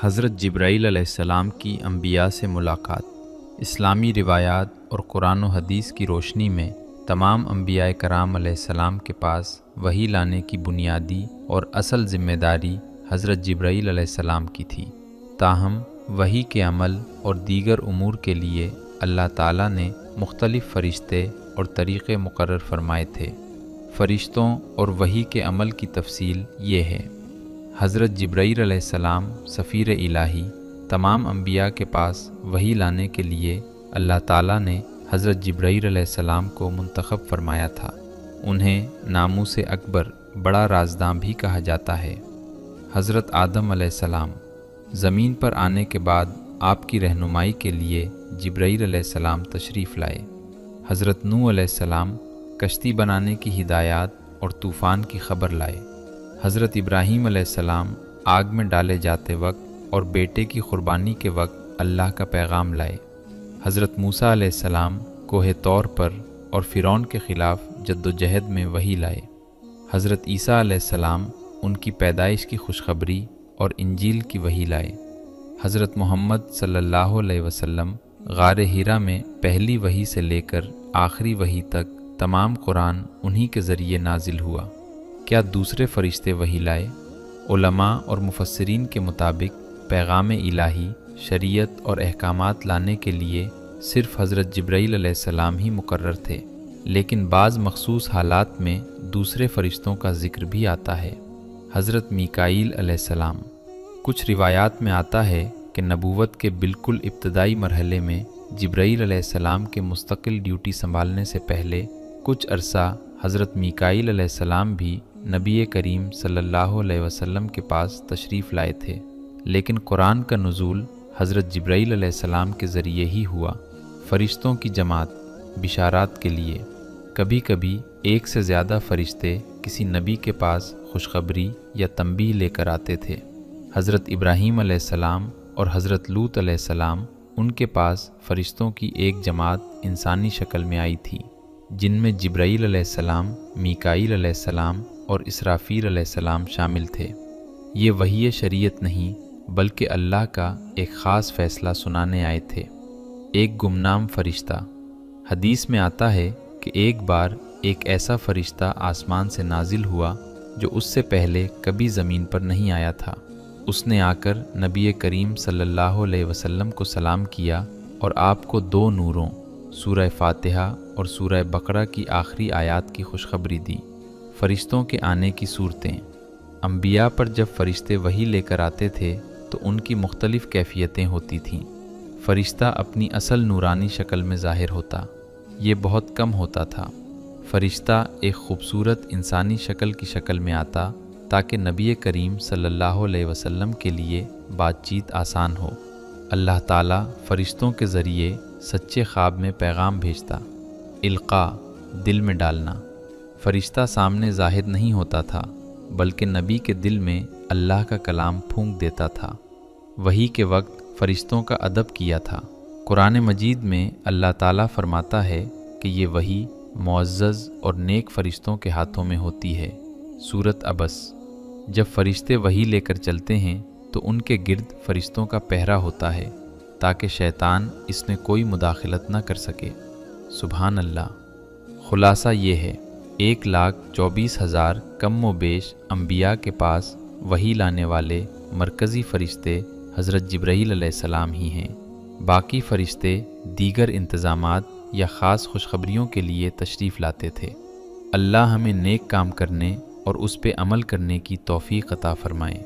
حضرت جبرائیل علیہ السلام کی انبیاء سے ملاقات۔ اسلامی روایات اور قرآن و حدیث کی روشنی میں تمام انبیاء کرام علیہ السلام کے پاس وحی لانے کی بنیادی اور اصل ذمہ داری حضرت جبرائیل علیہ السلام کی تھی۔ تاہم وحی کے عمل اور دیگر امور کے لیے اللہ تعالیٰ نے مختلف فرشتے اور طریقے مقرر فرمائے تھے۔ فرشتوں اور وحی کے عمل کی تفصیل یہ ہے۔ حضرت جبرائیل علیہ السلام سفیر الہی تمام انبیاء کے پاس وحی لانے کے لیے اللہ تعالیٰ نے حضرت جبرائیل علیہ السلام کو منتخب فرمایا تھا۔ انہیں ناموس اکبر بڑا رازداں بھی کہا جاتا ہے۔ حضرت آدم علیہ السلام زمین پر آنے کے بعد آپ کی رہنمائی کے لیے جبرائیل علیہ السلام تشریف لائے۔ حضرت نوح علیہ السلام کشتی بنانے کی ہدایات اور طوفان کی خبر لائے۔ حضرت ابراہیم علیہ السلام آگ میں ڈالے جاتے وقت اور بیٹے کی قربانی کے وقت اللہ کا پیغام لائے۔ حضرت موسیٰ علیہ السلام کوہ طور پر اور فرعون کے خلاف جد و جہد میں وحی لائے۔ حضرت عیسیٰ علیہ السلام ان کی پیدائش کی خوشخبری اور انجیل کی وحی لائے۔ حضرت محمد صلی اللہ علیہ وسلم غار حرا میں پہلی وحی سے لے کر آخری وحی تک تمام قرآن انہی کے ذریعے نازل ہوا۔ کیا دوسرے فرشتے وحی لائے؟ علماء اور مفسرین کے مطابق پیغام الہی، شریعت اور احکامات لانے کے لیے صرف حضرت جبرائیل علیہ السلام ہی مقرر تھے، لیکن بعض مخصوص حالات میں دوسرے فرشتوں کا ذکر بھی آتا ہے۔ حضرت میکائیل علیہ السلام۔ کچھ روایات میں آتا ہے کہ نبوت کے بالکل ابتدائی مرحلے میں جبرائیل علیہ السلام کے مستقل ڈیوٹی سنبھالنے سے پہلے کچھ عرصہ حضرت میکائیل علیہ السلام بھی نبی کریم صلی اللہ علیہ وسلم کے پاس تشریف لائے تھے، لیکن قرآن کا نزول حضرت جبرائیل علیہ السلام کے ذریعے ہی ہوا۔ فرشتوں کی جماعت بشارات کے لیے۔ کبھی کبھی ایک سے زیادہ فرشتے کسی نبی کے پاس خوشخبری یا تنبیہ لے کر آتے تھے۔ حضرت ابراہیم علیہ السلام اور حضرت لوط علیہ السلام ان کے پاس فرشتوں کی ایک جماعت انسانی شکل میں آئی تھی، جن میں جبرائیل علیہ السلام، میکائیل علیہ السلام اور اسرافیل علیہ السلام شامل تھے۔ یہ وحی شریعت نہیں بلکہ اللہ کا ایک خاص فیصلہ سنانے آئے تھے۔ ایک گمنام فرشتہ۔ حدیث میں آتا ہے کہ ایک بار ایک ایسا فرشتہ آسمان سے نازل ہوا جو اس سے پہلے کبھی زمین پر نہیں آیا تھا۔ اس نے آ کر نبی کریم صلی اللہ علیہ وسلم کو سلام کیا اور آپ کو دو نوروں، سورہ فاتحہ اور سورہ بقرہ کی آخری آیات کی خوشخبری دی۔ فرشتوں کے آنے کی صورتیں۔ انبیاء پر جب فرشتے وحی لے کر آتے تھے تو ان کی مختلف کیفیتیں ہوتی تھیں۔ فرشتہ اپنی اصل نورانی شکل میں ظاہر ہوتا، یہ بہت کم ہوتا تھا۔ فرشتہ ایک خوبصورت انسانی شکل میں آتا تاکہ نبی کریم صلی اللہ علیہ وسلم کے لیے بات چیت آسان ہو۔ اللہ تعالیٰ فرشتوں کے ذریعے سچے خواب میں پیغام بھیجتا۔ القاء، دل میں ڈالنا۔ فرشتہ سامنے ظاہر نہیں ہوتا تھا بلکہ نبی کے دل میں اللہ کا کلام پھونک دیتا تھا۔ وحی کے وقت فرشتوں کا ادب کیا تھا۔ قرآن مجید میں اللہ تعالیٰ فرماتا ہے کہ یہ وحی معزز اور نیک فرشتوں کے ہاتھوں میں ہوتی ہے۔ سورۃ عبس۔ جب فرشتے وحی لے کر چلتے ہیں تو ان کے گرد فرشتوں کا پہرا ہوتا ہے تاکہ شیطان اس میں کوئی مداخلت نہ کر سکے۔ سبحان اللہ۔ خلاصہ یہ ہے، 1,24,000 کم و بیش انبیاء کے پاس وحی لانے والے مرکزی فرشتے حضرت جبرائیل علیہ السلام ہی ہیں۔ باقی فرشتے دیگر انتظامات یا خاص خوشخبریوں کے لیے تشریف لاتے تھے۔ اللہ ہمیں نیک کام کرنے اور اس پہ عمل کرنے کی توفیق عطا فرمائے۔